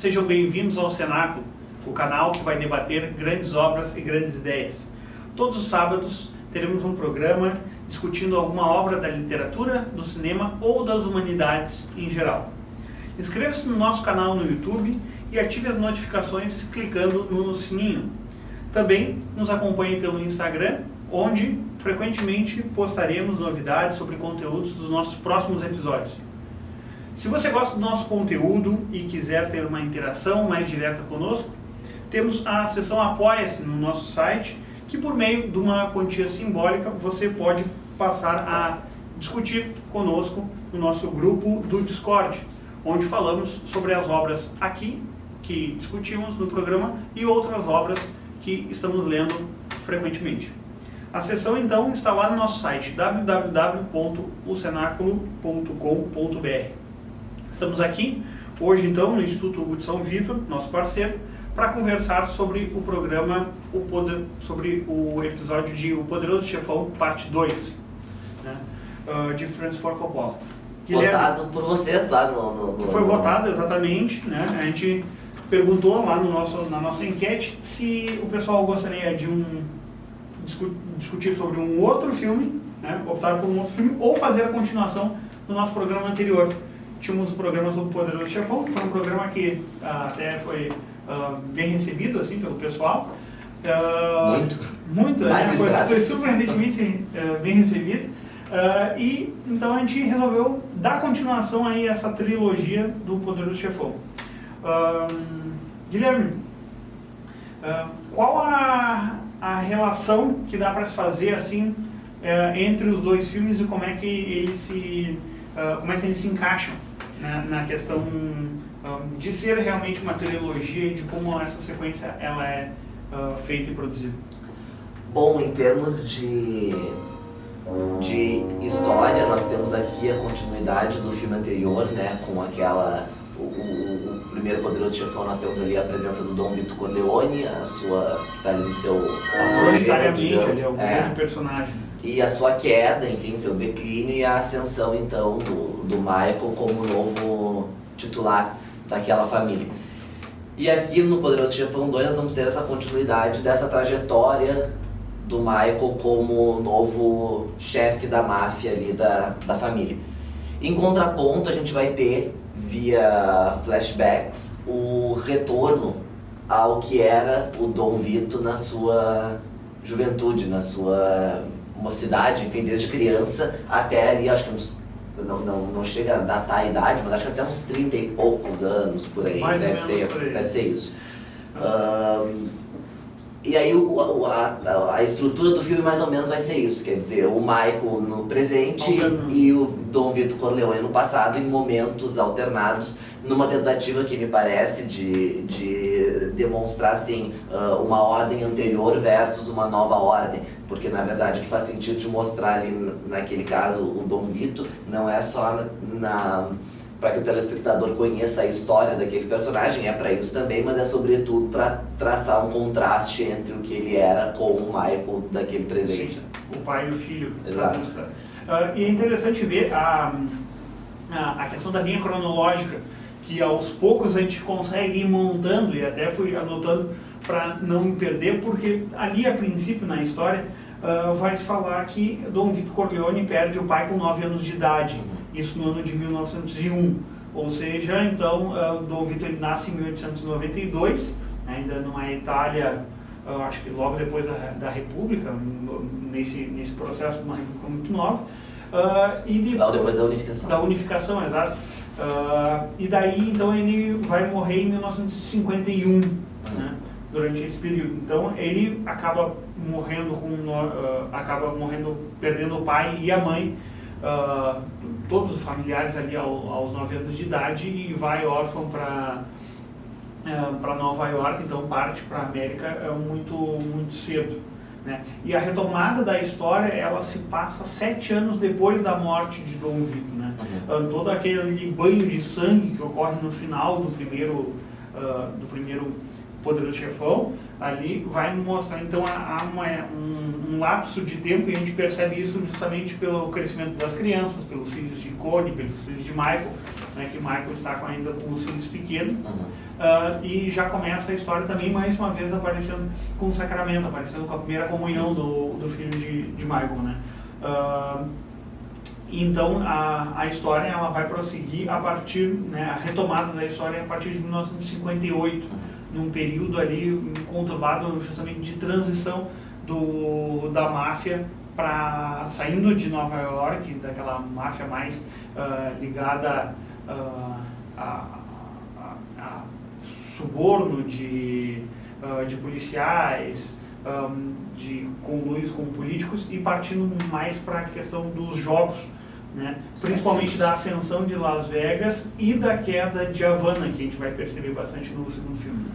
Sejam bem-vindos ao Cenáculo, o canal que vai debater grandes obras e grandes ideias. Todos os sábados teremos um programa discutindo alguma obra da literatura, do cinema ou das humanidades em geral. Inscreva-se no nosso canal no YouTube e ative as notificações clicando no sininho. Também nos acompanhe pelo Instagram, onde frequentemente postaremos novidades sobre conteúdos dos nossos próximos episódios. Se você gosta do nosso conteúdo e quiser ter uma interação mais direta conosco, temos a seção Apoia-se no nosso site, que por meio de uma quantia simbólica você pode passar a discutir conosco no nosso grupo do Discord, onde falamos sobre as obras aqui que discutimos no programa e outras obras que estamos lendo frequentemente. A seção então está lá no nosso site www.ocenaculo.com.br. Estamos aqui hoje então no Instituto Hugo de São Vitor, nosso parceiro, para conversar sobre o programa, sobre o episódio de O Poderoso Chefão, parte 2, né, de Francis Ford Coppola. Votado por vocês lá no... Foi votado, exatamente, né? A gente perguntou lá na nossa enquete se o pessoal gostaria de discutir sobre um outro filme, né? Optar por um outro filme, ou fazer a continuação do nosso programa anterior. Tínhamos o programa sobre o Poderoso Chefão, que foi um programa que até foi bem recebido assim, pelo pessoal. Muito, né? Foi surpreendentemente bem recebido. E então a gente resolveu dar continuação aí a essa trilogia do Poderoso Chefão. Guilherme, qual a relação que dá para se fazer assim entre os dois filmes e como é que eles se encaixam, né, na questão de ser realmente uma trilogia e de como essa sequência ela é feita e produzida? Bom, em termos de história, nós temos aqui a continuidade do filme anterior, né, com aquela... O primeiro Poderoso Chefão, nós temos ali a presença do Dom Vito Corleone, que está ali no seu prioritariamente, ele é o grande personagem. E a sua queda, enfim, seu declínio e a ascensão, então, do Michael como novo titular daquela família. E aqui no Poderoso Chefão 2 nós vamos ter essa continuidade dessa trajetória do Michael como novo chefe da máfia ali da família. Em contraponto, a gente vai ter, via flashbacks, o retorno ao que era o Dom Vito na sua juventude, na sua mocidade, enfim, desde criança até ali, acho que uns, não chega a datar a idade, mas acho que até uns 30 e poucos anos por aí, deve ser isso. E aí a estrutura do filme mais ou menos vai ser isso, quer dizer, o Michael no presente e o Dom Vito Corleone no passado, em momentos alternados, numa tentativa que me parece de demonstrar assim, uma ordem anterior versus uma nova ordem, porque na verdade o que faz sentido de mostrar ali naquele caso o Dom Vito não é só para que o telespectador conheça a história daquele personagem, é para isso também, mas é sobretudo para traçar um contraste entre o que ele era com o Michael daquele presente. Sim, o pai e o filho. Exato. E é interessante ver a questão da linha cronológica, que aos poucos a gente consegue ir montando, e até fui anotando para não me perder, porque ali a princípio na história vai se falar que Dom Vito Corleone perde o pai com 9 anos de idade, isso no ano de 1901, ou seja, então Dom Vito ele nasce em 1892, ainda numa Itália, acho que logo depois da República, nesse processo de uma República muito nova, e logo depois da unificação. Da unificação, exato. E daí então ele vai morrer em 1951, né, durante esse período. Então ele acaba morrendo perdendo o pai e a mãe, todos os familiares ali aos 9 anos de idade, e vai órfão para Nova York, então parte para a América muito cedo, né? E a retomada da história ela se passa 7 anos depois da morte de Dom Vito, né? Todo aquele banho de sangue que ocorre no final do primeiro Poderoso Chefão, ali vai mostrar, então há um lapso de tempo e a gente percebe isso justamente pelo crescimento das crianças, pelos filhos de Connie, pelos filhos de Michael, né, que Michael está ainda com os filhos pequenos, e já começa a história também mais uma vez aparecendo com o sacramento, aparecendo com a primeira comunhão do filho de Michael, né. Então a história ela vai prosseguir a partir, né, a retomada da história a partir de 1958, num período ali conturbado justamente de transição da máfia para saindo de Nova York, daquela máfia mais ligada a suborno de policiais, de conluios com políticos e partindo mais para a questão dos jogos, né? Principalmente da ascensão de Las Vegas e da queda de Havana, que a gente vai perceber bastante no segundo filme.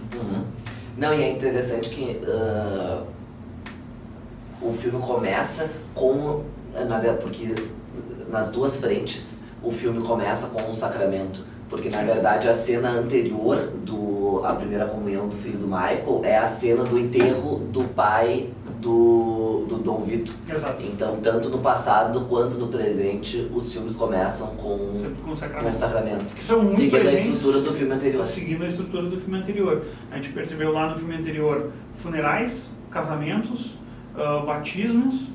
Não, e é interessante que o filme começa com, porque nas duas frentes o filme começa com um sacramento, porque na verdade a cena anterior à primeira comunhão do filho do Michael é a cena do enterro do pai do Dom Vito. Exato. Então, tanto no passado quanto no presente, os filmes começam com o sacramento. Que são muito seguindo a estrutura do filme anterior. Seguindo a estrutura do filme anterior. A gente percebeu lá no filme anterior funerais, casamentos, batismos.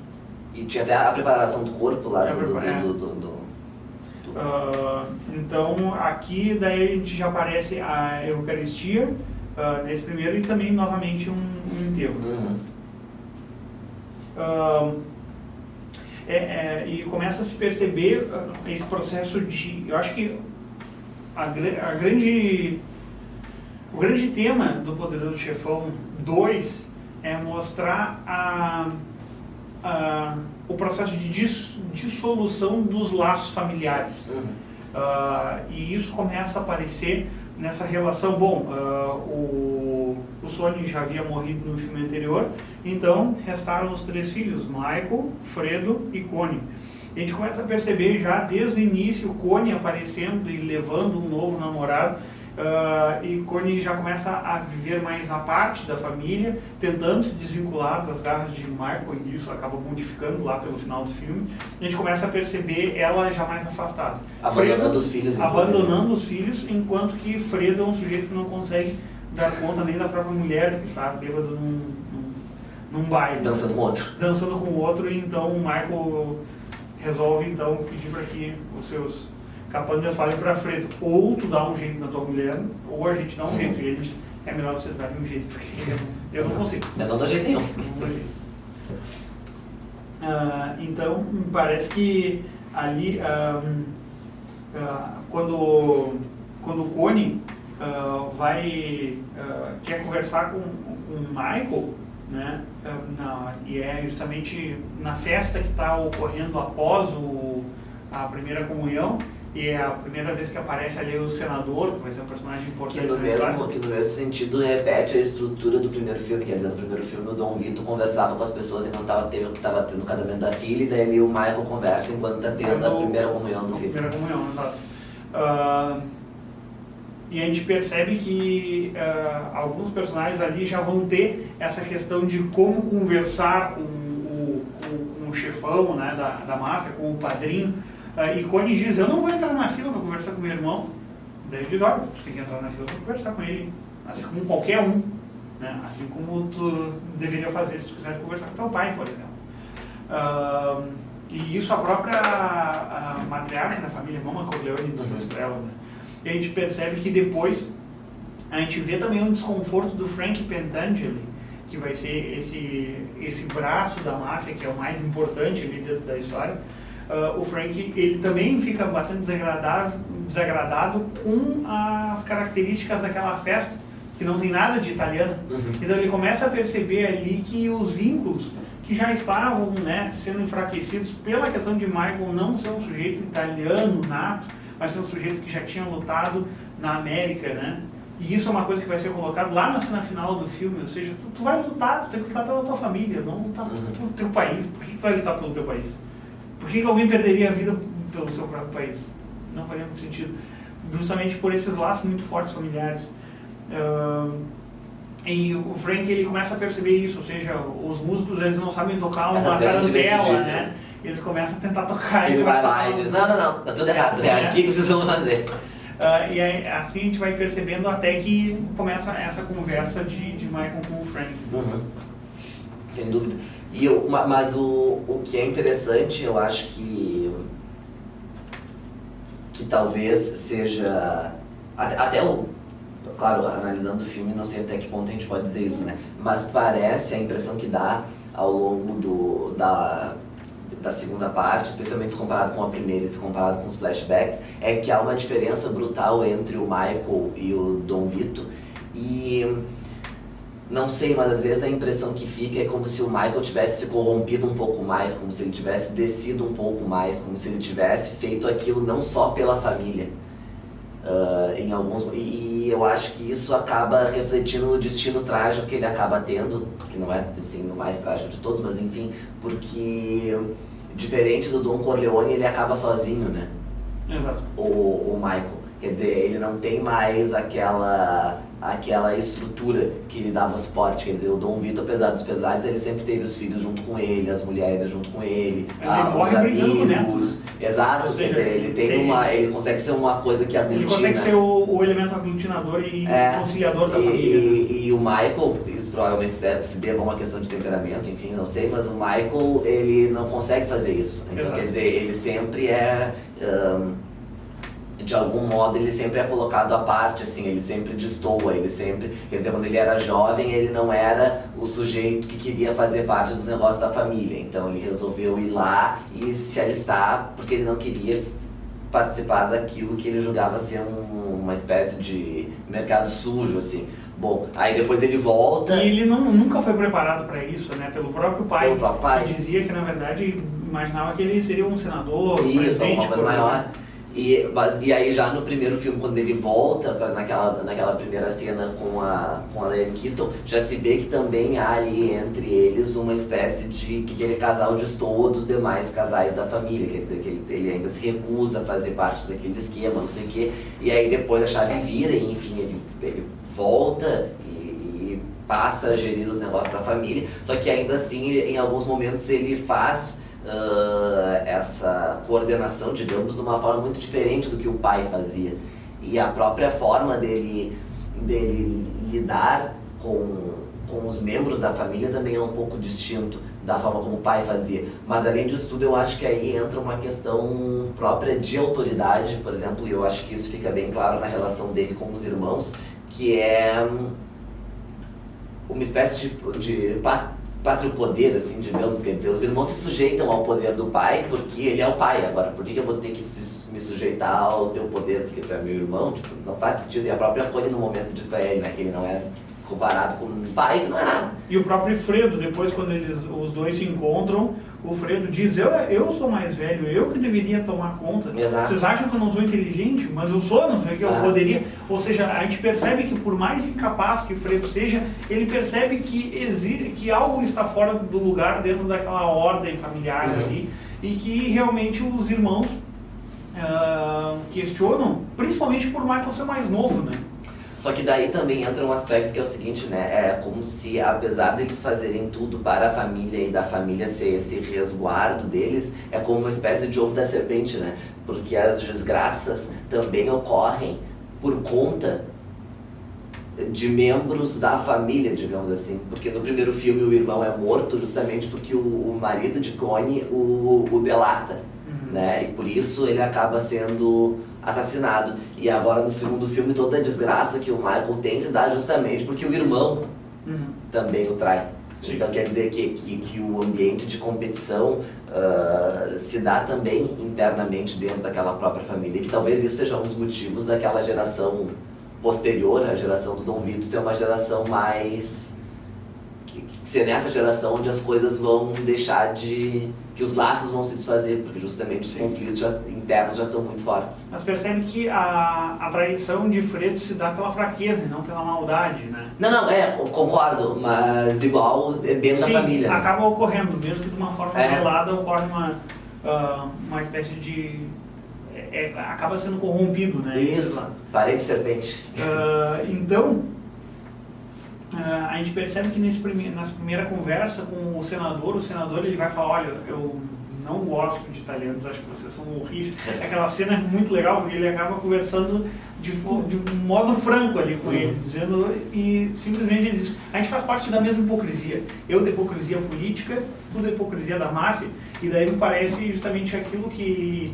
E tinha até a preparação do corpo lá então, aqui daí a gente já aparece a Eucaristia nesse primeiro e também novamente um enterro. E começa a se perceber esse processo de... Eu acho que o grande tema do Poderoso Chefão 2 é mostrar o processo de dissolução dos laços familiares. E isso começa a aparecer nessa relação. Bom, o Sonny já havia morrido no filme anterior, então restaram os 3 filhos, Michael, Fredo e Connie. A gente começa a perceber já desde o início o Connie aparecendo e levando um novo namorado, e Connie já começa a viver mais à parte da família, tentando se desvincular das garras de Michael, e isso acaba modificando lá pelo final do filme. A gente começa a perceber ela já mais afastada. Abandonando os filhos. Abandonando os filhos, enquanto que Fredo é um sujeito que não consegue dar conta nem da própria mulher, que está bêbado num baile. Dançando com outro. Dançando com outro, e então o Michael resolve então pedir para que os seus capangas falem para Fredo: ou tu dá um jeito na tua mulher, ou a gente dá um jeito. E ele diz: é melhor vocês darem um jeito, porque eu não consigo. Eu não dou jeito nenhum. Não dou jeito. Então, parece que ali, quando o Connie quer conversar com o Michael, né, e é justamente na festa que está ocorrendo após a primeira comunhão, e é a primeira vez que aparece ali o senador, que vai ser um personagem importante. Que no mesmo sentido repete a estrutura do primeiro filme, quer dizer, no primeiro filme o Dom Vito conversava com as pessoas e não estava tendo o casamento da filha, e daí o Michael conversa enquanto está tendo a primeira comunhão do filho. Primeira comunhão, exato. E a gente percebe que alguns personagens ali já vão ter essa questão de como conversar com o chefão, né, da máfia, com o padrinho. E Connie diz: eu não vou entrar na fila para conversar com meu irmão. Daí ele diz: olha, tu tem que entrar na fila para conversar com ele, assim como qualquer um, né? Assim como tu deveria fazer se tu quiser conversar com teu pai, por exemplo. E isso a própria matriarca da família, Mama Corleone, diz para ela, né? E a gente percebe que depois a gente vê também um desconforto do Frank Pentangeli, que vai ser esse braço da máfia, que é o mais importante ali dentro da história. O Frank, ele também fica bastante desagradado com as características daquela festa, que não tem nada de italiana. Então ele começa a perceber ali que os vínculos que já estavam, né, sendo enfraquecidos pela questão de Michael não ser um sujeito italiano nato, mas ser um sujeito que já tinha lutado na América, né? E isso é uma coisa que vai ser colocado lá na cena final do filme, ou seja, tu vai lutar, tu tem que lutar pela tua família, não lutar pelo teu país. Por que tu vai lutar pelo teu país? Por que alguém perderia a vida pelo seu próprio país? Não faria muito sentido. Justamente por esses laços muito fortes familiares. E o Frank, ele começa a perceber isso, ou seja, os músicos, eles não sabem tocar uma Essa cena é tarantela, divertidíssima. né? Eles começam a tentar tocar. Ele vai começa lá a- e diz, não, tá tudo errado, É. o que vocês vão fazer? E aí, assim a gente vai percebendo até que começa essa conversa de Michael com o Frank. Uhum. Sem dúvida. Mas o que é interessante, eu acho que talvez seja até claro, analisando o filme, não sei até que ponto a gente pode dizer isso, né? Mas parece, a impressão que dá ao longo da segunda parte, especialmente se comparado com a primeira e se comparado com os flashbacks, é que há uma diferença brutal entre o Michael e o Dom Vito. E não sei, mas às vezes a impressão que fica é como se o Michael tivesse se corrompido um pouco mais, como se ele tivesse descido um pouco mais, como se ele tivesse feito aquilo não só pela família. E eu acho que isso acaba refletindo no destino trágico que ele acaba tendo, que não é assim, o mais trágico de todos, mas enfim, porque diferente do Don Corleone, ele acaba sozinho, né? Exato. O Michael. Quer dizer, ele não tem mais aquela estrutura que lhe dava suporte. Quer dizer, o Dom Vito, apesar dos pesares, ele sempre teve os filhos junto com ele, as mulheres junto com ele, Ele os morre brigando com o neto, amigos. né? Exato, Ou quer seja, dizer, ele consegue ser uma coisa que aglutina. Ele consegue ser o elemento aglutinador e conciliador da família. E o Michael, isso provavelmente se deva a uma questão de temperamento, enfim, não sei, mas o Michael, ele não consegue fazer isso. Então, Exato. quer dizer, ele sempre de algum modo, ele sempre é colocado à parte, assim, ele sempre destoa, ele sempre... Quer dizer, quando ele era jovem, ele não era o sujeito que queria fazer parte dos negócios da família. Então, ele resolveu ir lá e se alistar, porque ele não queria participar daquilo que ele julgava ser uma espécie de mercado sujo, assim. Bom, aí depois ele volta... E ele nunca foi preparado para isso, né? Pelo próprio pai. Pelo próprio pai. Que dizia que, na verdade, imaginava que ele seria um senador, um Isso, presidente. uma coisa maior. E aí já no primeiro filme, quando ele volta naquela primeira cena com a Diane Keaton, já se vê que também há ali entre eles uma espécie de que aquele casal destoa dos demais casais da família, quer dizer, que ele ainda se recusa a fazer parte daquele esquema, não sei o quê, e aí depois a chave vira e enfim, ele volta e passa a gerir os negócios da família, só que ainda assim, em alguns momentos ele faz essa coordenação, digamos, de uma forma muito diferente do que o pai fazia. E a própria forma dele lidar com os membros da família também é um pouco distinto da forma como o pai fazia. Mas além disso tudo, eu acho que aí entra uma questão própria de autoridade, por exemplo, e eu acho que isso fica bem claro na relação dele com os irmãos, que é uma espécie de pátrio poder, assim, digamos, quer dizer, os irmãos se sujeitam ao poder do pai porque ele é o pai. Agora, por que eu vou ter que me sujeitar ao teu poder porque tu é meu irmão? Tipo, não faz sentido. E a própria Connie no momento diz pra ele, né, que ele não é comparado com um pai, tu não é nada. E o próprio Fredo, depois quando os dois se encontram, o Fredo diz, eu sou mais velho, eu que deveria tomar conta. Exato. Vocês acham que eu não sou inteligente, mas eu sou, não sei o que, eu poderia. Ou seja, a gente percebe que por mais incapaz que o Fredo seja, ele percebe que algo está fora do lugar dentro daquela ordem familiar ali, e que realmente os irmãos questionam, principalmente por Michael ser mais novo, né? Só que daí também entra um aspecto que é o seguinte, né? É como se, apesar deles fazerem tudo para a família e da família ser esse resguardo deles, é como uma espécie de ovo da serpente, né? Porque as desgraças também ocorrem por conta de membros da família, digamos assim. Porque no primeiro filme o irmão é morto justamente porque o marido de Connie o delata, né? E por isso ele acaba sendo assassinado. E agora no segundo filme toda a desgraça que o Michael tem se dá justamente porque o irmão também o trai. Sim. Então quer dizer que o ambiente de competição se dá também internamente dentro daquela própria família. E que talvez isso seja um dos motivos daquela geração posterior, a geração do Dom Vito, ser uma geração mais... ser nessa geração onde as coisas vão deixar de... que os laços vão se desfazer, porque justamente os conflitos internos já estão muito fortes. Mas percebe que a traição de Fredo se dá pela fraqueza e não pela maldade, né? Não, concordo, mas igual dentro da família. Né? Acaba ocorrendo, mesmo que de uma forma velada ocorre uma espécie de... acaba sendo corrompido, né? Isso, parede de serpente. Então, a gente percebe que nessa primeira conversa com o senador ele vai falar, olha, eu não gosto de italianos, acho que vocês são horríveis. Aquela cena é muito legal, porque ele acaba conversando de um modo franco ali com ele, dizendo, e simplesmente ele diz, a gente faz parte da mesma hipocrisia. Eu da hipocrisia política, tu da hipocrisia da máfia, e daí me parece justamente aquilo que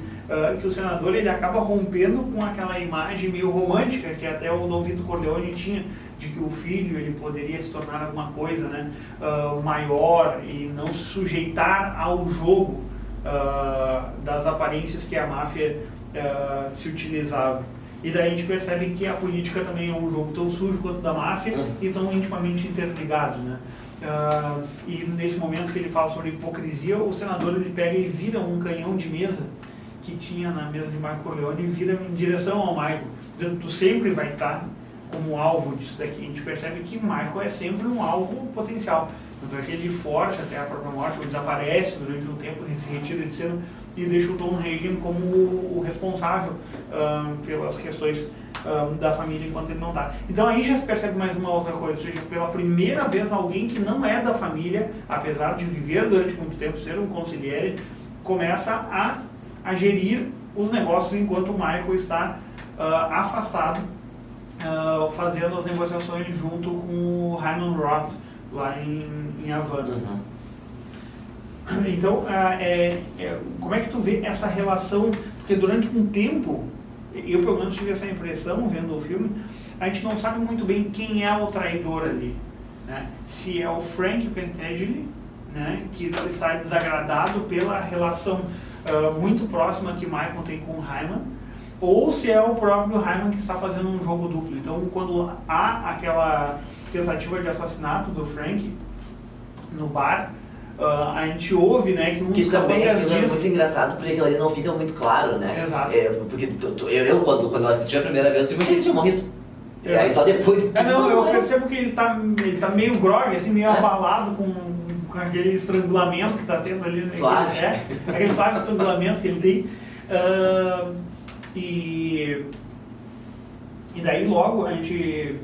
o senador ele acaba rompendo com aquela imagem meio romântica que até o Dom Vito Corleone tinha, de que o filho ele poderia se tornar alguma coisa, né, maior e não se sujeitar ao jogo das aparências que a máfia se utilizava. E daí a gente percebe que a política também é um jogo tão sujo quanto da máfia e tão intimamente interligados, né? E nesse momento que ele fala sobre hipocrisia, o senador ele pega e vira um canhão de mesa que tinha na mesa de Marco Corleone e vira em direção ao Michael, dizendo, tu sempre vai estar como alvo disso daqui. A gente percebe que Michael é sempre um alvo potencial. Tanto é que ele forja até a própria morte, ele desaparece durante um tempo, ele se retira de cena e deixa o Tom Hagen como o responsável pelas questões da família enquanto ele não está. Então aí já se percebe mais uma outra coisa, ou seja, pela primeira vez alguém que não é da família, apesar de viver durante muito tempo, ser um consigliere, começa a gerir os negócios enquanto o Michael está afastado, fazendo as negociações junto com o Hyman Roth lá em Havana. Então, como é que tu vê essa relação? Porque durante um tempo, eu pelo menos tive essa impressão vendo o filme, a gente não sabe muito bem quem é o traidor ali, né? Se é o Frank Pentangeli, né, que está desagradado pela relação muito próxima que Michael tem com o Hyman, ou se é o próprio Hyman que está fazendo um jogo duplo. Então, quando há aquela tentativa de assassinato do Frank no bar, a gente ouve, né, que um que dos também capangas é diz... muito engraçado, porque aquilo ali não fica muito claro, né? Exato. Porque eu quando eu assisti a primeira vez, eu achei que ele tinha morrido. E aí só depois... não, eu percebo que ele tá meio grog, assim, meio abalado com aquele estrangulamento que está tendo ali. Suave. Aquele suave estrangulamento que ele tem. E daí logo a gente...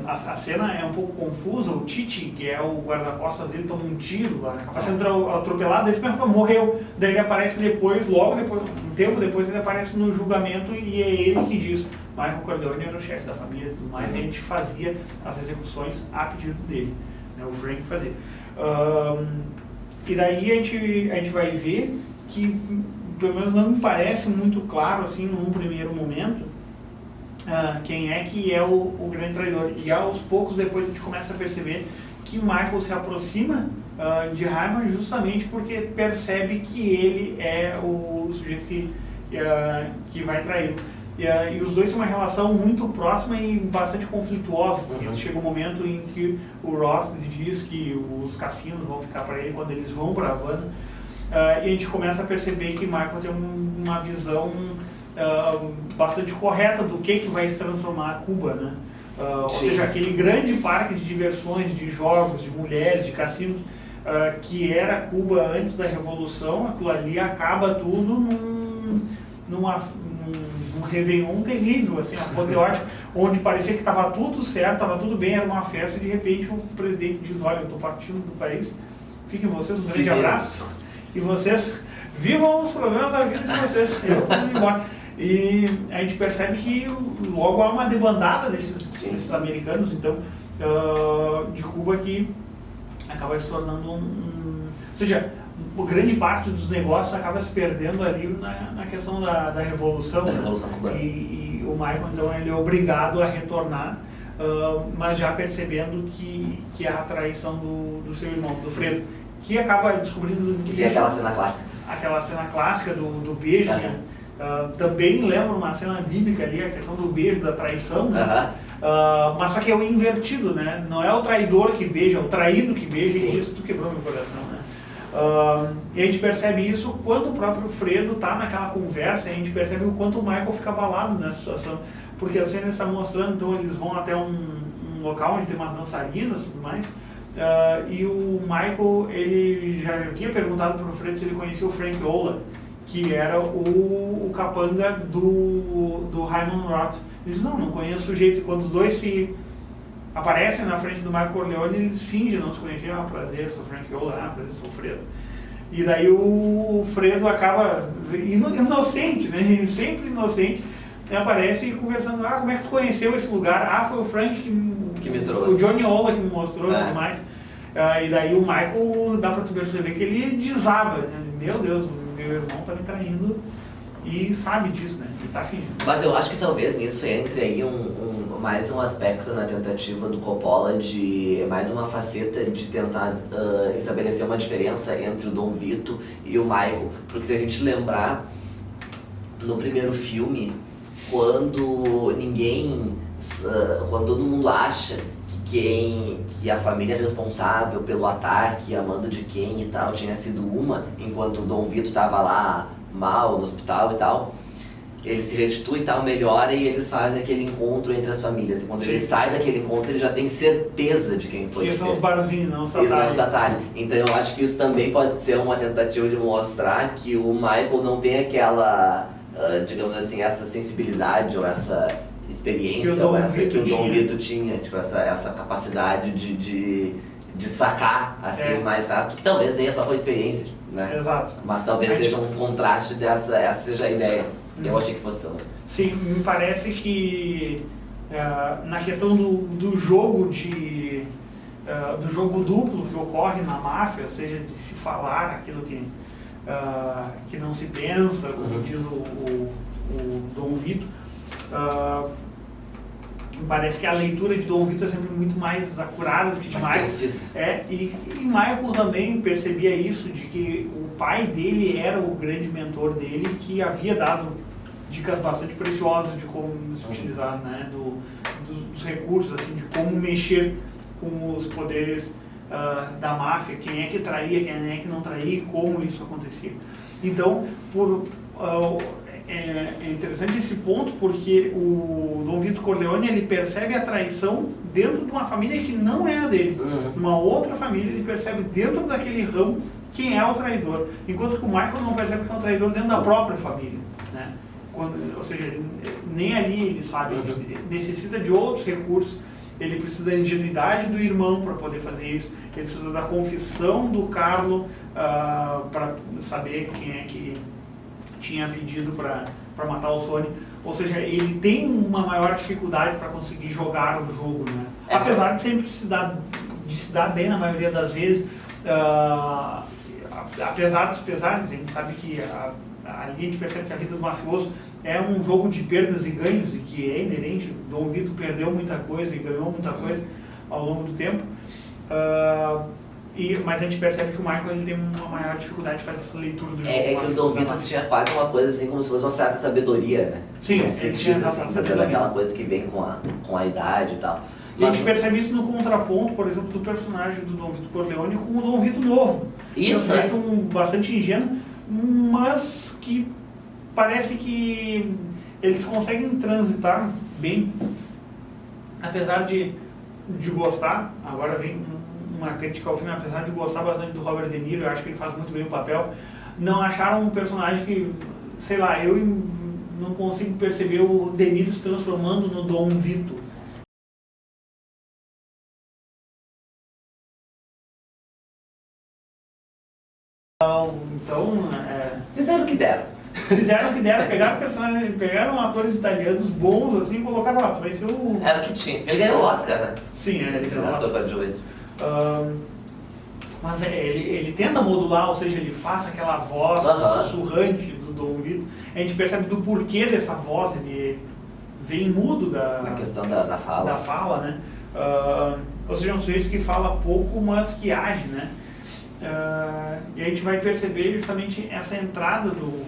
a cena é um pouco confusa, o Titi, que é o guarda-costas dele, toma um tiro lá, acaba sendo atropelado, ele morreu, daí ele aparece depois, logo depois, um tempo depois ele aparece no julgamento e é ele que diz, Michael Corleone era o chefe da família e tudo mais, e a gente fazia as execuções a pedido dele, né, o Frank fazia. E daí a gente vai ver que, pelo menos não me parece muito claro, assim, num primeiro momento, quem é que é o grande traidor. E aos poucos depois a gente começa a perceber que Michael se aproxima de Hyman justamente porque percebe que ele é o sujeito que vai traí-lo. E os dois têm uma relação muito próxima e bastante conflituosa, porque chega um momento em que o Roth diz que os cassinos vão ficar para ele quando eles vão para Havana, e a gente começa a perceber que Michael tem uma visão bastante correta do que vai se transformar Cuba, né? Ou seja, aquele grande parque de diversões, de jogos, de mulheres, de cassinos, que era Cuba antes da Revolução, aquilo ali acaba tudo num Réveillon terrível, assim, apoteótico, onde parecia que estava tudo certo, estava tudo bem, era uma festa e de repente o presidente diz, olha, eu estou partindo do país, fiquem vocês, um grande abraço, e vocês vivam os problemas da vida de vocês, eu estou indo embora. E a gente percebe que logo há uma debandada desses americanos, então, de Cuba, que acaba se tornando ou seja, grande parte dos negócios acaba se perdendo ali na questão da Revolução. E o Michael, então, ele é obrigado a retornar, mas já percebendo que há a traição do seu irmão, do Fredo, que acaba descobrindo... Que é aquela cena clássica. Aquela cena clássica do beijo, né? Também lembra uma cena bíblica ali, a questão do beijo, da traição, né? Mas só que é o invertido, né? Não é o traidor que beija, é o traído que beija. Sim. E diz, tu quebrou meu coração, né? E a gente percebe isso quando o próprio Fredo está naquela conversa, e a gente percebe o quanto o Michael fica abalado nessa situação, porque a cena está mostrando, então eles vão até um local onde tem umas dançarinas e tudo mais, e o Michael, ele já havia perguntado para o Fredo se ele conhecia o Frank Ola, que era o capanga do Hyman Roth. Ele diz, não conheço o sujeito. E quando os dois se aparecem na frente do Michael Corleone e eles fingem não se conhecer, prazer, sou Frank Ola, prazer, sou Fredo. E daí o Fredo acaba inocente, né? Sempre inocente, aparece conversando, como é que tu conheceu esse lugar? Foi o Frank que me trouxe. O Johnny Ola que me mostrou e tudo mais. E daí o Michael, dá pra tu perceber que ele desaba, né? Meu Deus, o meu irmão tá me traindo e sabe disso, né? Ele tá fingindo. Mas eu acho que talvez nisso entre aí mais um aspecto na tentativa do Coppola de mais uma faceta de tentar estabelecer uma diferença entre o Dom Vito e o Michael. Porque se a gente lembrar, no primeiro filme, quando todo mundo acha que a família responsável pelo ataque, a mando de quem e tal, tinha sido uma, enquanto o Dom Vito tava lá mal no hospital e tal, ele se restitui e tal, melhora e eles fazem aquele encontro entre as famílias. E quando ele sai daquele encontro, ele já tem certeza de quem foi. Eles são os barzinhos, não os Satalli. Então eu acho que isso também pode ser uma tentativa de mostrar que o Michael não tem aquela, digamos assim, essa sensibilidade ou essa experiência que o Dom Vito tinha, tipo, essa capacidade de sacar assim mais rápido, que talvez venha só com a experiência, né? Exato. Mas talvez seja um contraste essa seja a ideia. Eu achei que fosse pelo. Sim, me parece que na questão do jogo do jogo duplo que ocorre na máfia, ou seja, de se falar aquilo que não se pensa, como diz o Dom Vito, parece que a leitura de Dom Vito é sempre muito mais acurada do que de Michael. E Michael também percebia isso, de que o pai dele era o grande mentor dele, que havia dado dicas bastante preciosas de como se utilizar, né, dos recursos, assim, de como mexer com os poderes da máfia, quem é que traía, quem é que não traía e como isso acontecia. Então, é interessante esse ponto, porque o Dom Vito Corleone, ele percebe a traição dentro de uma família que não é a dele. Uma outra família, ele percebe dentro daquele ramo quem é o traidor. Enquanto que o Michael não percebe que é um traidor dentro da própria família, né? Ou seja, nem ali ele sabe, ele necessita de outros recursos, ele precisa da ingenuidade do irmão para poder fazer isso, ele precisa da confissão do Carlo para saber quem é que tinha pedido para matar o Sonny. Ou seja, ele tem uma maior dificuldade para conseguir jogar o jogo, né? Apesar de sempre se dar bem na maioria das vezes, apesar dos pesares, a gente sabe que ali a gente percebe que a vida do mafioso é um jogo de perdas e ganhos, e que é inerente. Dom Vito perdeu muita coisa e ganhou muita coisa ao longo do tempo. Mas a gente percebe que o Michael ele tem uma maior dificuldade de fazer essa leitura do jogo. Que o Dom Vito tinha quase uma coisa assim, como se fosse uma certa sabedoria, né? Sim, ele tinha aquela coisa que vem com a idade e tal. E a gente percebe isso no contraponto, por exemplo, do personagem do Dom Vito Corleone com o Dom Vito novo. Isso, é um bastante ingênuo, mas que parece que eles conseguem transitar bem, apesar de gostar. Agora vem uma crítica ao filme, apesar de gostar bastante do Robert De Niro, eu acho que ele faz muito bem o papel. Não acharam um personagem que, sei lá, eu não consigo perceber o De Niro se transformando no Dom Vito. Então, fizeram o que deram. Pegaram atores italianos bons assim e colocaram lá, vai ser o... Era o que tinha. Ele ganhou o Oscar, né? Sim, ele ganhou o Oscar. Mas ele tenta modular, ou seja, ele faz aquela voz sussurrante do Dom Vito. A gente percebe do porquê dessa voz, ele vem mudo na questão da fala. Da fala, né? Ou seja, é um sujeito que fala pouco, mas que age, né? E a gente vai perceber justamente essa entrada do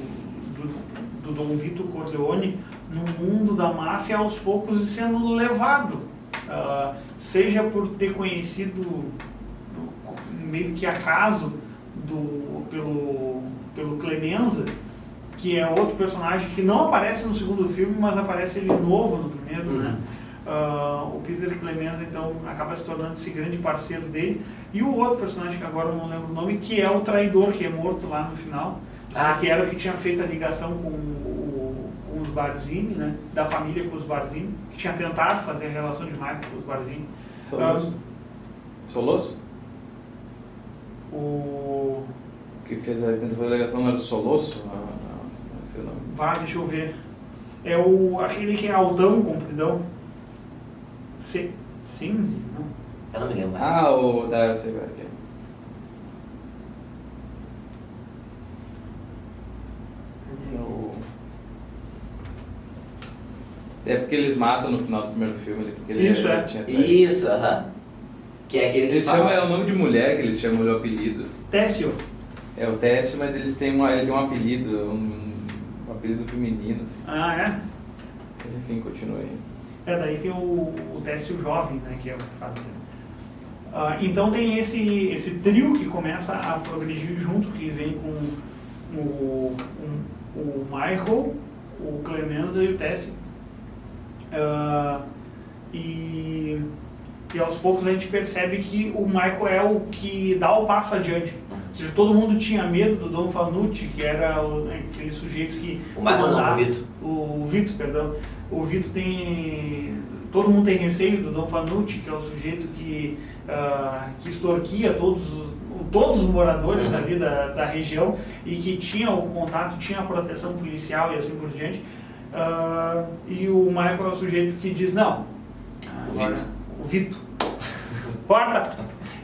Dom Vito Corleone no mundo da máfia aos poucos e sendo levado, seja por ter conhecido meio que acaso pelo Clemenza, que é outro personagem que não aparece no segundo filme, mas aparece ele novo no primeiro, né? O Peter Clemenza então acaba se tornando esse grande parceiro dele, e o outro personagem que agora eu não lembro o nome, que é o traidor, que é morto lá no final, que era o que tinha feito a ligação com os Barzini, né? Da família Barzini, que tinha tentado fazer a relação de Michael Barzini. Solosso? O... Que fez a tentou fazer a ligação, não era o Solosso? Sei lá. Deixa eu ver. É aquele que é altão, compridão. Cinzi? Não. Eu não me lembro mais. Eu sei qual é que é. É porque eles matam no final do primeiro filme ali, porque ele Isso, tinha Isso, aham. Que é aquele que eles chamam, é o nome de mulher que eles chamam o apelido. Técio. É o Técio, mas ele tem um apelido, um apelido feminino, assim. É? Mas enfim, continua aí. Daí tem o Técio jovem, né, que é o que faz. Então tem esse trio que começa a progredir junto, que vem com o Michael, o Clemenza e o Técio. E aos poucos a gente percebe que o Michael é o que dá o passo adiante. Ou seja, todo mundo tinha medo do Dom Fanucci, que era aquele sujeito que... O Michael não, o Vito. O Vito, perdão. O Vito tem... Todo mundo tem receio do Dom Fanucci, que é o sujeito que extorquia todos os moradores ali da região e que tinha o contato, tinha a proteção policial e assim por diante. E o Michael é o sujeito que diz, não, o Vito, corta!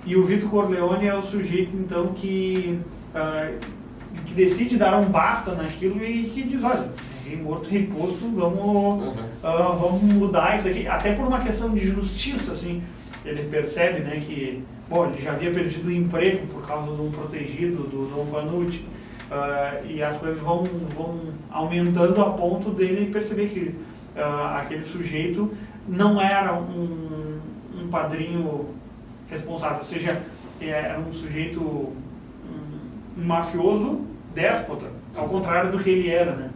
E o Vito Corleone é o sujeito, então, que decide dar um basta naquilo e que diz, olha, rei morto, rei posto, vamos mudar isso aqui, até por uma questão de justiça, assim. Ele percebe, né, que, ele já havia perdido o emprego por causa de um protegido, do Dom Fanucci, e as coisas vão aumentando a ponto dele perceber que aquele sujeito não era um padrinho responsável, ou seja, era um sujeito, um mafioso déspota, ao contrário do que ele era, né?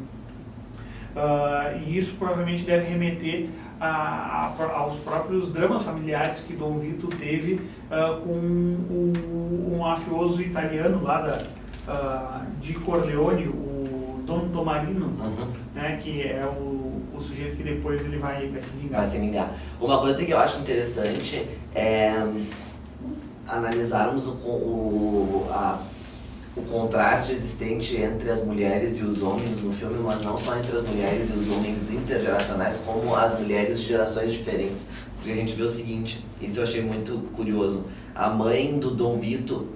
E isso provavelmente deve remeter aos próprios dramas familiares que Dom Vito teve com o mafioso italiano lá de Corleone, o Don Tomarino, né, que é o sujeito que depois ele vai se vingar. Vai se vingar. Uma coisa que eu acho interessante é analisarmos o contraste existente entre as mulheres e os homens no filme, mas não só entre as mulheres e os homens intergeracionais, como as mulheres de gerações diferentes. Porque a gente vê o seguinte, isso eu achei muito curioso, a mãe do Dom Vito,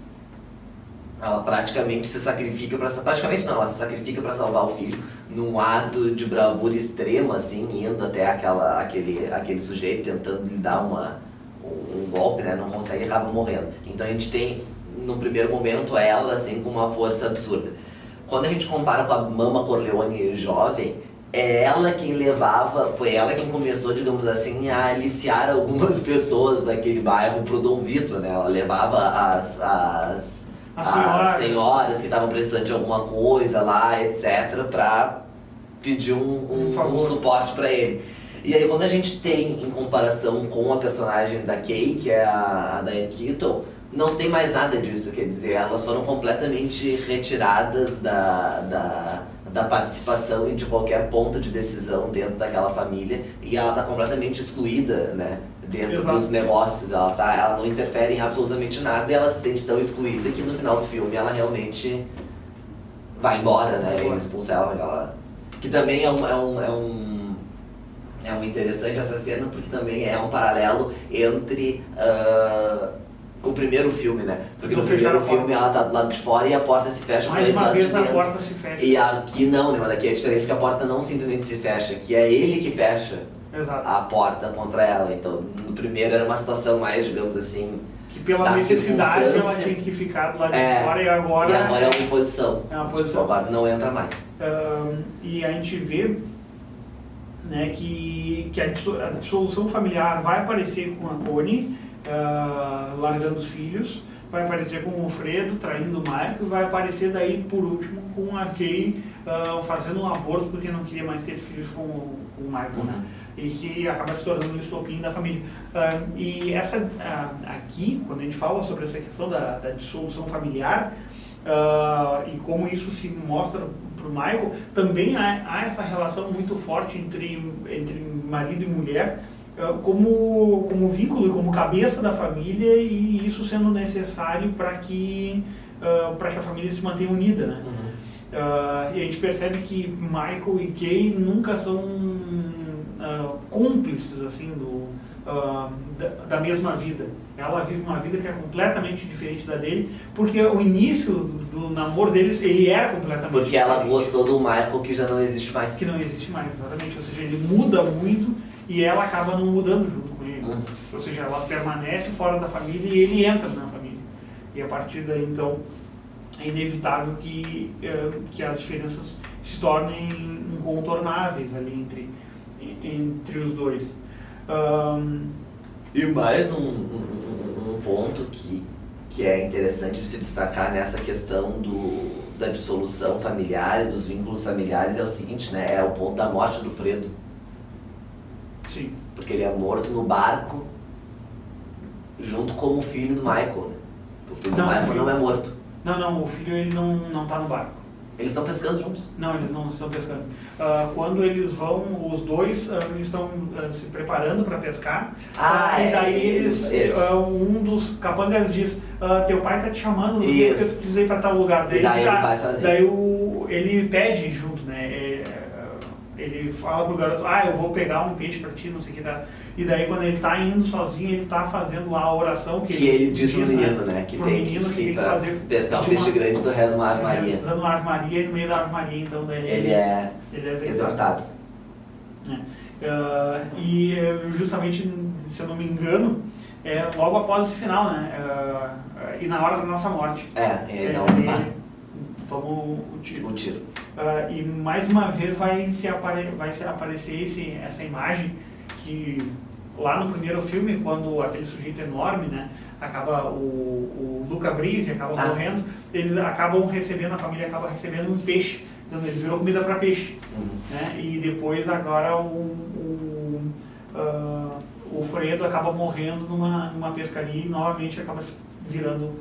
ela praticamente se sacrifica ela se sacrifica para salvar o filho, num ato de bravura extrema, assim, indo até aquele sujeito, tentando lhe dar um golpe, né, não consegue e acaba morrendo. Então a gente tem, no primeiro momento, ela, assim, com uma força absurda. Quando a gente compara com a Mama Corleone jovem, foi ela quem começou, digamos assim, a aliciar algumas pessoas daquele bairro pro Dom Vito, né? Ela levava as senhoras que estavam precisando de alguma coisa lá, etc, para pedir um suporte para ele. E aí quando a gente tem, em comparação com a personagem da Kay, que é a Diane Keaton, não se tem mais nada disso, quer dizer, elas foram completamente retiradas da participação e de qualquer ponto de decisão dentro daquela família, e ela está completamente excluída, né, dentro dos negócios, ela não interfere em absolutamente nada, e ela se sente tão excluída que no final do filme ela realmente vai embora, né, ele expulsa ela, que também é um interessante essa cena, porque também é um paralelo entre o primeiro filme, né? Porque no primeiro filme ela tá do lado de fora e a porta se fecha mais uma vez a porta se fecha. E aqui não, né? Mas aqui é diferente, porque a porta não simplesmente se fecha, que é ele que fecha a porta contra ela. Então, no primeiro era uma situação mais, digamos assim, que pela necessidade ela tinha que ficar do lado de fora e agora é uma imposição. É uma posição. Tipo, agora não entra mais. E a gente vê, né, que a dissolução familiar vai aparecer com a Connie, largando os filhos, vai aparecer com o Fredo traindo o Michael, e vai aparecer daí por último com a Kay fazendo um aborto porque não queria mais ter filhos com o Michael, né? E que acaba se tornando o estopim da família. E aqui, quando a gente fala sobre essa questão da dissolução familiar, e como isso se mostra pro Michael, também há essa relação muito forte entre marido e mulher, como vínculo, como cabeça da família, e isso sendo necessário para que a família se mantenha unida, né? E a gente percebe que Michael e Kay nunca são cúmplices assim da mesma vida. Ela vive uma vida que é completamente diferente da dele, porque o início do namoro deles, ele era completamente Porque diferente. ela gostou do Michael, que já não existe mais. Que não existe mais, exatamente. Ou seja, ele muda muito e ela acaba não mudando junto com ele. Ou seja, ela permanece fora da família e ele entra na família. E a partir daí, então, é inevitável que as diferenças se tornem incontornáveis ali entre os dois. E mais um ponto que é interessante de se destacar nessa questão da dissolução familiar e dos vínculos familiares é o seguinte, né? É o ponto da morte do Fredo. Sim. Porque ele é morto no barco junto com o filho do Michael, né? O filho do Michael não é morto. Não, o filho ele não tá no barco. Eles estão pescando juntos? Não, eles não estão pescando. Quando eles vão, os dois eles estão se preparando para pescar. E daí um dos capangas diz: teu pai tá te chamando, não sei o que eu precisei para tal lugar. Daí ele vai sozinho. Daí ele pede junto, né? Ele fala pro garoto: eu vou pegar um peixe para ti, não sei o que dá. E daí quando ele tá indo sozinho, ele tá fazendo lá a oração que ele diz pro menino, né? Que tem que fazer pescar um peixe grande, tu reza uma Ave Maria. Rezando uma Ave Maria, e no meio da Ave Maria, então daí ele é executado. E justamente, se eu não me engano, logo após esse final, né? E na hora da nossa morte. Ele toma o tiro. O E mais uma vez vai se aparecer essa imagem que lá no primeiro filme, quando aquele sujeito enorme, né, acaba o Luca Brisi acaba morrendo, eles acabam recebendo, a família acaba recebendo um peixe, então ele virou comida para peixe, né? E depois agora o Fredo acaba morrendo numa pescaria e novamente acaba virando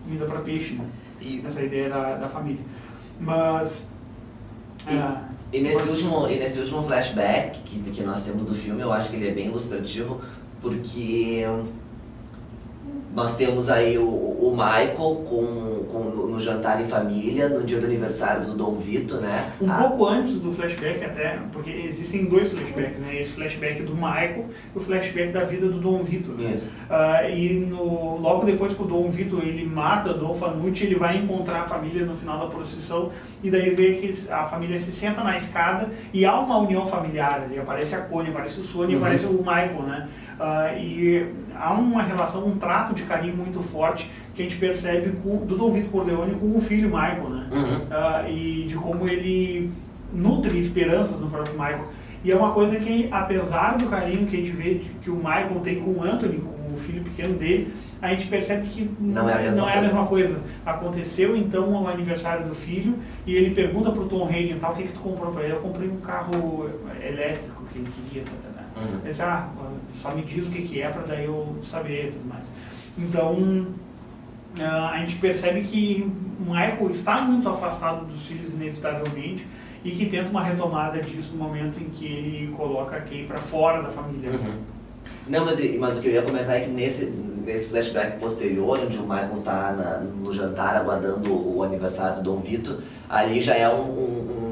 comida para peixe, né? Essa ideia da família. Mas E nesse último flashback que nós temos do filme, eu acho que ele é bem ilustrativo, porque nós temos aí o Michael no jantar em família, no dia do aniversário do Dom Vito, né? Pouco antes do flashback até, porque existem dois flashbacks, né? Esse flashback do Michael e o flashback da vida do Dom Vito. Mesmo. Logo depois que o Dom Vito ele mata Dom Fanucci, ele vai encontrar a família no final da procissão e daí vê que a família se senta na escada e há uma união familiar ali, aparece a Connie, aparece o Sônia, aparece o Michael, né? E há uma relação, um trato de carinho muito forte que a gente percebe do Dom Vito Corleone com o filho Michael, né? E de como ele nutre esperanças no próprio Michael. E é uma coisa que, apesar do carinho que a gente vê que o Michael tem com o Anthony, com o filho pequeno dele, a gente percebe que não é a mesma coisa. Aconteceu então o aniversário do filho e ele pergunta pro Tom Hagen, o que tu comprou para ele? Eu comprei um carro elétrico que ele queria. Ele disse, só me diz o que é para daí eu saber e tudo mais. Então, a gente percebe que o Michael está muito afastado dos filhos inevitavelmente e que tenta uma retomada disso no momento em que ele coloca a Kay para fora da família. Não, mas o que eu ia comentar é que nesse flashback posterior, onde o Michael está no jantar aguardando o aniversário do Dom Vito, ali já é um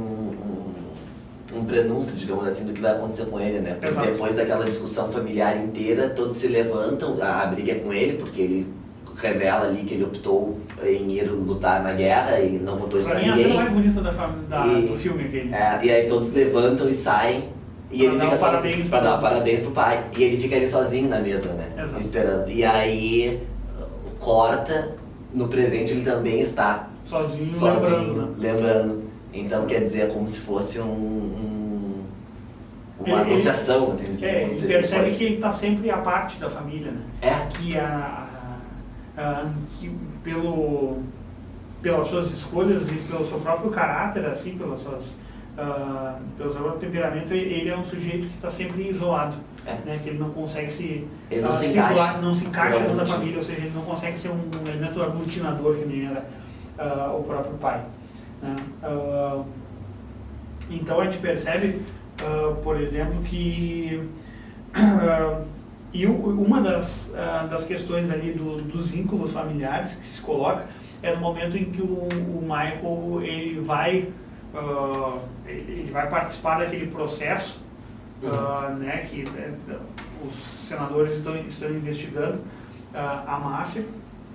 prenúncio, digamos assim, do que vai acontecer com ele, né? Porque depois daquela discussão familiar inteira, todos se levantam, a briga é com ele, porque ele revela ali que ele optou em ir lutar na guerra e não contou isso pra ninguém. Pra mim, a cena mais bonita do filme aquele. E aí todos levantam e saem, e ele fica sozinho pra dar parabéns pro pai. E ele fica ali sozinho na mesa, né? Exato. Esperando. E aí corta, no presente ele também está sozinho lembrando. Então, quer dizer, é como se fosse uma anunciação, assim, do que ele percebe que ele está sempre à parte da família, né? Que pelas suas escolhas e pelo seu próprio caráter, assim, pelo seu próprio temperamento, ele é um sujeito que está sempre isolado, né? Que ele não consegue não se encaixa dentro da família, ou seja, ele não consegue ser um elemento aglutinador que nem era o próprio pai. Né? Então a gente percebe, por exemplo, que uma das questões ali dos vínculos familiares que se coloca é no momento em que o Michael ele vai participar daquele processo, né, que os senadores estão investigando a máfia,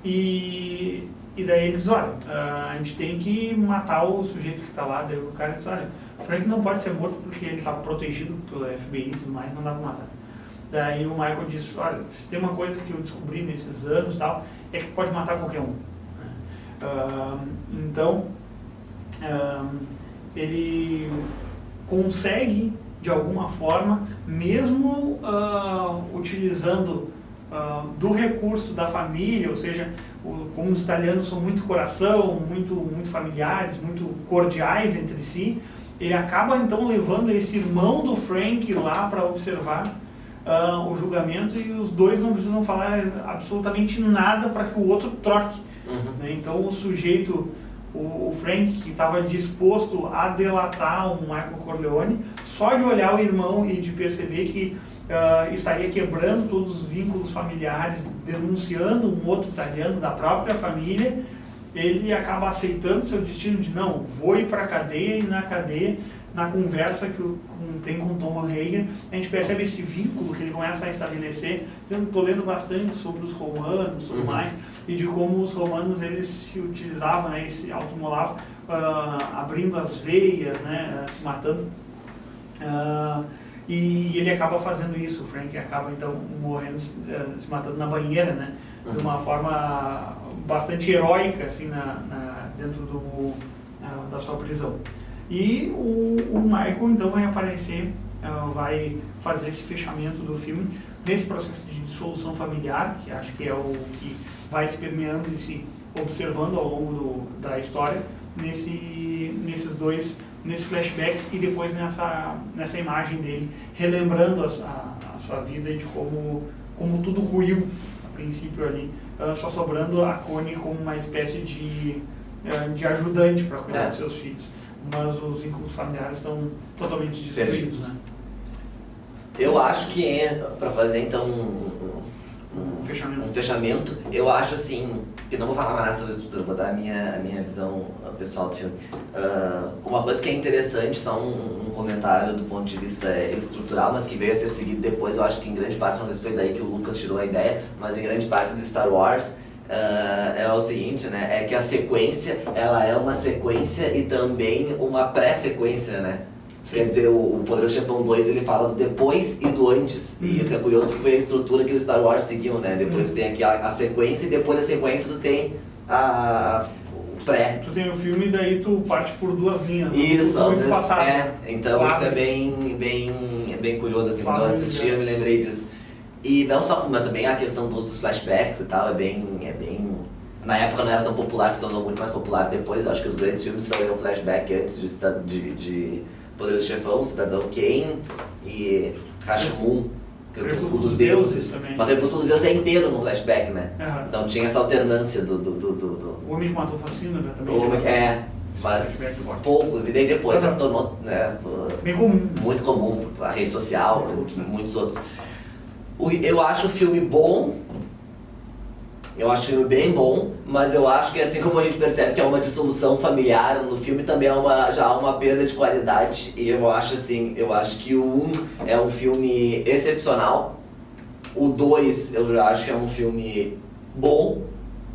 e daí ele diz, olha, a gente tem que matar o sujeito que está lá. Daí o cara diz, olha, o Frank não pode ser morto porque ele está protegido pelo FBI e tudo mais, não dá para matar. Daí o Michael diz, olha, se tem uma coisa que eu descobri nesses anos tal, é que pode matar qualquer um. Então, ele consegue, de alguma forma, mesmo utilizando do recurso da família, ou seja, como os italianos são muito coração, muito familiares, muito cordiais entre si, ele acaba então levando esse irmão do Frank lá para observar o julgamento, e os dois não precisam falar absolutamente nada para que o outro troque. Né? Então o sujeito, o Frank, que estava disposto a delatar o Michael Corleone, só de olhar o irmão e de perceber que estaria quebrando todos os vínculos familiares, denunciando um outro italiano da própria família, ele acaba aceitando seu destino de não, vou ir para a cadeia, e na cadeia, na conversa que tem com o Tom Hagen, a gente percebe esse vínculo que ele começa a estabelecer. Estou lendo bastante sobre os romanos, tudo mais, e de como os romanos eles se utilizavam, né, se automolavam, abrindo as veias, né, se matando. E ele acaba fazendo isso, o Frank acaba então morrendo, se matando na banheira, né, de uma forma bastante heróica, assim, dentro da sua prisão. E o Michael então vai aparecer, vai fazer esse fechamento do filme nesse processo de dissolução familiar, que acho que é o que vai se permeando e se observando ao longo da história, nesses dois, nesse flashback e depois nessa imagem dele relembrando a sua vida e de como tudo ruiu a princípio ali, só sobrando a Connie como uma espécie de ajudante para cuidar dos seus filhos. Mas os vínculos familiares estão totalmente destruídos, né? Eu acho que para fazer então um fechamento, eu acho assim, que não vou falar mais nada sobre a estrutura, vou dar a minha visão pessoal do filme. Uma coisa que é interessante, só um comentário do ponto de vista estrutural, mas que veio a ser seguido depois, eu acho que em grande parte, não sei se foi daí que o Lucas tirou a ideia, mas em grande parte do Star Wars, é o seguinte, né, é que a sequência, ela é uma sequência e também uma pré-sequência, né? Sim. Quer dizer, o Poderoso Chefão 2, ele fala do depois e do antes, e isso é curioso porque foi a estrutura que o Star Wars seguiu, né? Depois tu tem aqui a sequência, e depois da sequência tu tem o pré. Tu tem o filme e daí tu parte por duas linhas. Isso, passado. então claro. Isso é bem curioso, assim, quando eu assisti eu me lembrei disso. E não só, mas também a questão dos flashbacks e tal, é bem... Na época não era tão popular, se tornou muito mais popular depois. Eu acho que os grandes filmes só iam flashback antes de Poderoso Chefão, Cidadão Kane e Rashomon, Crepúsculo dos Deuses. Mas Crepúsculo dos Deuses é inteiro no flashback, né? Então tinha essa alternância do... O Homem que Matou Facina, né? Também. Mas poucos, e daí depois já se tornou, né, bem comum. Muito comum, a rede social, muitos outros. Eu acho o filme bom, eu acho o filme bem bom, mas eu acho que assim como a gente percebe que é uma dissolução familiar no filme, também já há uma perda de qualidade. E eu acho que o 1 é um filme excepcional, o 2 eu já acho que é um filme bom,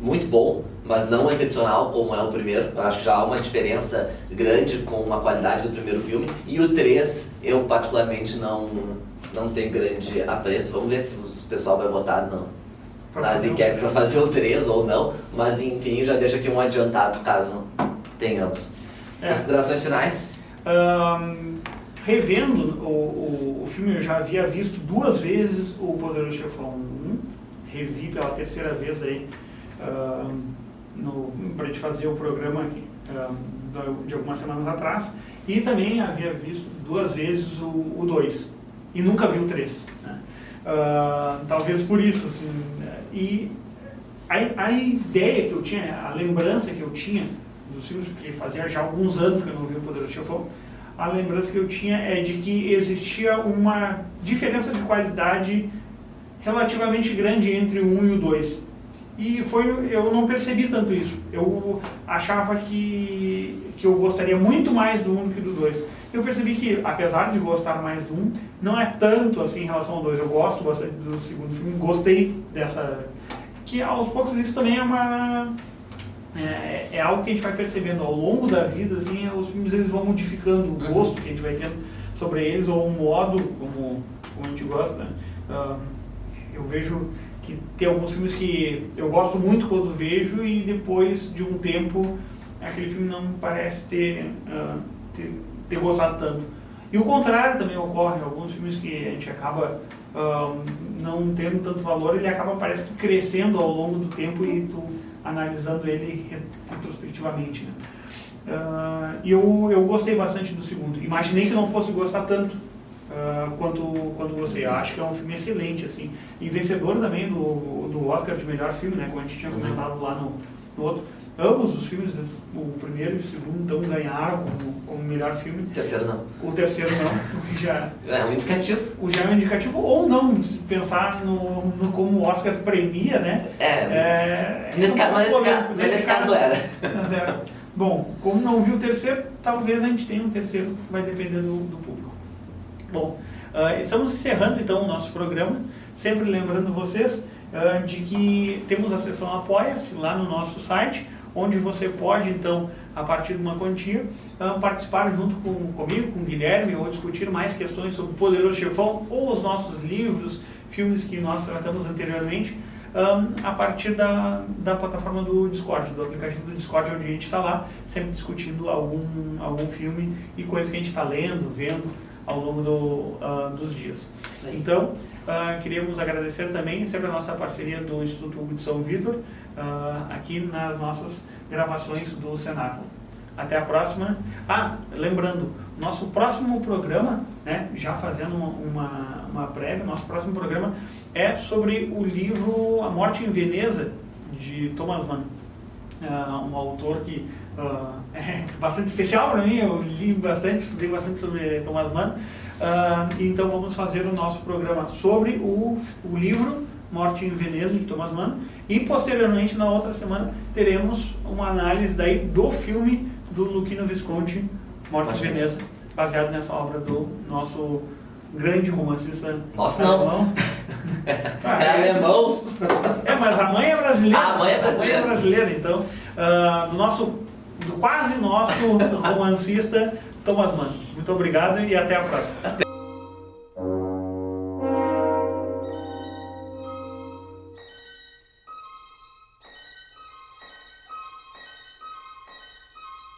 muito bom, mas não excepcional como é o primeiro. Eu acho que já há uma diferença grande com a qualidade do primeiro filme. E o 3 eu particularmente não tenho grande apreço. Vamos ver se o pessoal vai votar nas enquetes para fazer o 3 ou não, mas enfim, já deixo aqui um adiantado caso tenhamos. Considerações finais? Revendo o filme, eu já havia visto 2 vezes o Poderoso Chefão 1, revi pela 3ª vez aí, para a gente fazer o programa aqui, de algumas semanas atrás, e também havia visto 2 vezes o 2, e nunca vi o 3, né? Talvez por isso, assim, e a ideia que eu tinha, a lembrança que eu tinha dos filmes, porque fazia já alguns anos que eu não vi o Poderoso Chefão, a lembrança que eu tinha é de que existia uma diferença de qualidade relativamente grande entre o 1 e o 2. E eu não percebi tanto isso. Eu achava que eu gostaria muito mais do 1 do que do 2. Eu percebi que, apesar de gostar mais do 1, não é tanto assim em relação ao 2. Eu gosto bastante do segundo filme, gostei dessa... Que aos poucos isso também é algo que a gente vai percebendo ao longo da vida, assim, os filmes eles vão modificando o gosto que a gente vai tendo sobre eles, ou o modo como a gente gosta, né? Eu vejo que tem alguns filmes que eu gosto muito quando vejo e depois de um tempo aquele filme não parece ter gostado tanto. E o contrário também ocorre, alguns filmes que a gente acaba não tendo tanto valor, ele acaba, parece que crescendo ao longo do tempo e tu analisando ele retrospectivamente, né? E eu gostei bastante do segundo. Imaginei que não fosse gostar tanto quanto gostei. Eu acho que é um filme excelente, assim. E vencedor também do Oscar de melhor filme, né? Como a gente tinha comentado lá no outro. Ambos os filmes, o primeiro e o segundo, então ganharam como melhor filme. O terceiro não. O terceiro não. Já é um indicativo. O já é um indicativo, ou não, se pensar no como o Oscar premia, né? Nesse caso era. Mas era. Bom, como não viu o terceiro, talvez a gente tenha um terceiro, vai depender do público. Bom, estamos encerrando então o nosso programa, sempre lembrando vocês de que temos a seção Apoia-se lá no nosso site, onde você pode então, a partir de uma quantia, participar junto comigo, com o Guilherme, ou discutir mais questões sobre o Poderoso Chefão, ou os nossos livros, filmes que nós tratamos anteriormente, a partir da plataforma do Discord, do aplicativo do Discord, onde a gente está lá, sempre discutindo algum filme e coisas que a gente está lendo, vendo ao longo dos dias. Então, queríamos agradecer também sempre a nossa parceria do Instituto Hugo de São Vítor, aqui nas nossas gravações do Cenáculo. Até a próxima. Lembrando, nosso próximo programa, né, já fazendo uma prévia, nosso próximo programa é sobre o livro A Morte em Veneza, de Thomas Mann. Um autor que é bastante especial para mim, eu li bastante, estudei bastante sobre Thomas Mann. Então vamos fazer o nosso programa sobre o livro Morte em Veneza, de Thomas Mann, e posteriormente, na outra semana, teremos uma análise daí do filme do Luchino Visconti, Morte em Veneza, baseado nessa obra do nosso grande romancista. Nossa, não! É alemão! Mas a mãe é brasileira. A mãe é brasileira. Então, do quase nosso romancista Thomas Mann. Muito obrigado e até a próxima.